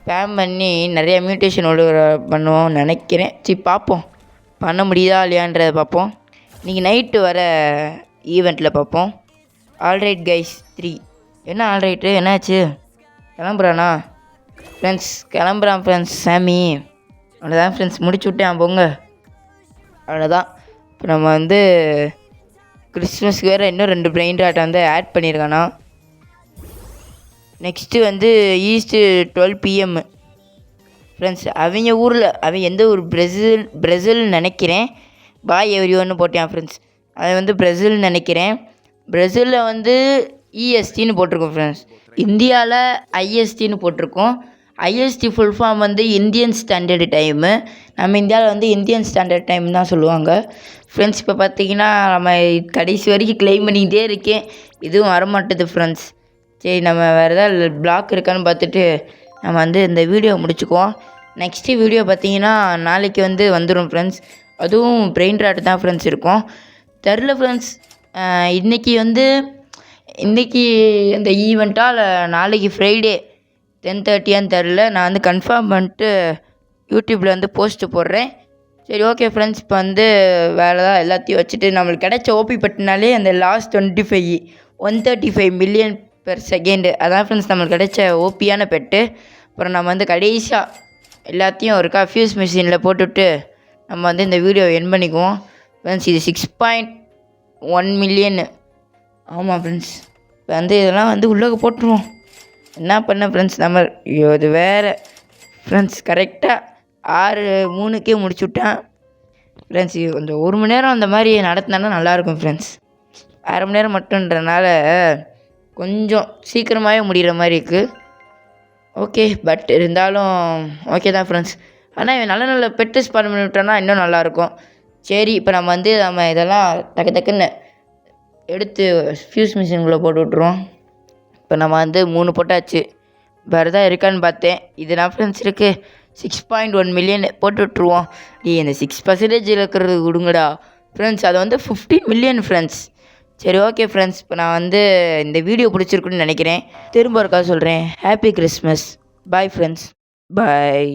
ஸ்பேம் பண்ணி நிறைய மியூட்டேஷன் பண்ணுவோம் நினைக்கிறேன். பார்ப்போம் பண்ண முடியுதா இல்லையான்றதை பார்ப்போம். இன்றைக்கி நைட்டு வர ஈவெண்ட்டில் பார்ப்போம். ஆல்ரைட் கைஸ் 3 என்ன ஆல்ரைட்டு என்னாச்சு? கிளம்புறானா ஃப்ரெண்ட்ஸ்? கிளம்புறான் ஃப்ரெண்ட்ஸ் சாமி. அவ்வளோதான் ஃப்ரெண்ட்ஸ், முடிச்சு விட்டேன் போங்க. அவ்வளோதான். இப்போ நம்ம வந்து கிறிஸ்மஸ்க்கு வேறு இன்னும் 2 பிரெயின் ராட்டை வந்து ஆட் பண்ணியிருக்கானா. நெக்ஸ்ட்டு வந்து ஈஸ்ட்டு 12 PM ஃப்ரெண்ட்ஸ். அவங்க ஊரில் அவன் எந்த ஊர்? பிரேசில்னு நினைக்கிறேன். பாய் எவ்ரி ஒன்று போட்டேன் ஃப்ரெண்ட்ஸ். அது வந்து பிரேசில்னு நினைக்கிறேன். பிரேசிலில் வந்து இஎஸ்டின்னு போட்டிருக்கோம் ஃப்ரெண்ட்ஸ். இந்தியாவில் ஐஎஸ்டின்னு போட்டிருக்கோம். ஐஎஸ்டி ஃபுல் ஃபார்ம் வந்து இந்தியன் ஸ்டாண்டர்டு டைமு. நம்ம இந்தியாவில் வந்து இந்தியன் ஸ்டாண்டர்ட் டைம் தான் சொல்லுவாங்க ஃப்ரெண்ட்ஸ். இப்போ பார்த்தீங்கன்னா நம்ம கடைசி வரைக்கும் க்ளைம் பண்ணிக்கிட்டே இருக்கேன், இதுவும் வரமாட்டுது ஃப்ரெண்ட்ஸ். சரி, நம்ம வேறு ஏதாவது பிளாக் இருக்கான்னு பார்த்துட்டு நம்ம வந்து இந்த வீடியோ முடிச்சுக்குவோம். நெக்ஸ்ட்டு வீடியோ பார்த்தீங்கன்னா நாளைக்கு வந்து வந்துடும் ஃப்ரெண்ட்ஸ். அதுவும் பிரெயின் ராட் தான் ஃப்ரெண்ட்ஸ் இருக்கும். தெரில ஃப்ரெண்ட்ஸ், இன்றைக்கி அந்த ஈவெண்ட்டாக இல்லை நாளைக்கு ஃப்ரைடே 10:30 தெரில. நான் வந்து கன்ஃபார்ம் பண்ணிட்டு யூடியூப்பில் வந்து போஸ்ட்டு போடுறேன். சரி, ஓகே ஃப்ரெண்ட்ஸ். இப்போ வந்து வேறு தான் எல்லாத்தையும் வச்சுட்டு நம்மளுக்கு கிடைச்ச ஓபி பட்டினாலே அந்த லாஸ்ட் 135 மில்லியன் பெர் செகண்டு அதான் ஃப்ரெண்ட்ஸ் நம்மளுக்கு கிடைச்ச ஓபியான பெட்டு. அப்புறம் நம்ம வந்து கடைசியாக எல்லாத்தையும் ஒருக்கா ஃபியூஸ் மிஷினில் போட்டுவிட்டு நம்ம வந்து இந்த வீடியோ என் பண்ணிக்குவோம் ஃப்ரெண்ட்ஸ். இது 6.1 மில்லியன். ஆமாம் ஃப்ரெண்ட்ஸ், இப்போ வந்து இதெல்லாம் வந்து உள்ளே போட்டுருவோம். என்ன பண்ண ஃப்ரெண்ட்ஸ், நம்ம இது வேறு ஃப்ரெண்ட்ஸ். கரெக்டாக 6:03 முடிச்சு விட்டேன் ஃப்ரெண்ட்ஸ். கொஞ்சம் 1 மணி நேரம் அந்த மாதிரி நடத்தினா நல்லாயிருக்கும் ஃப்ரெண்ட்ஸ். 1/2 மணி நேரம் மட்டுன்றனால கொஞ்சம் சீக்கிரமாகவே முடிகிற மாதிரி இருக்குது. ஓகே, பட் இருந்தாலும் ஓகே தான் ஃப்ரெண்ட்ஸ். ஆனால் இவன் நல்ல நல்ல பெட்டு ஸ்பான் பண்ணி விட்டோன்னா இன்னும் நல்லாயிருக்கும். சரி, இப்போ நம்ம இதெல்லாம் டக்குன்னு எடுத்து ஃபியூஸ் மிஷின்குள்ளே போட்டு விட்ருவோம். இப்போ நம்ம வந்து 3 போட்டாச்சு. வேறு தான் இருக்கான்னு பார்த்தேன். இதுதான் ஃப்ரெண்ட்ஸ் இருக்குது. 6.1 மில்லியன் போட்டு விட்ருவோம். இந்த 6% இருக்கிறது கொடுங்கடா ஃப்ரெண்ட்ஸ். அது வந்து 15 மில்லியன் ஃப்ரெண்ட்ஸ். சரி, ஓகே ஃப்ரெண்ட்ஸ். இப்போ நான் வந்து இந்த வீடியோ பிடிச்சிருக்குன்னு நினைக்கிறேன். திரும்ப ஒருக்கா சொல்கிறேன், ஹாப்பி கிறிஸ்மஸ். பாய் ஃப்ரெண்ட்ஸ், பாய்.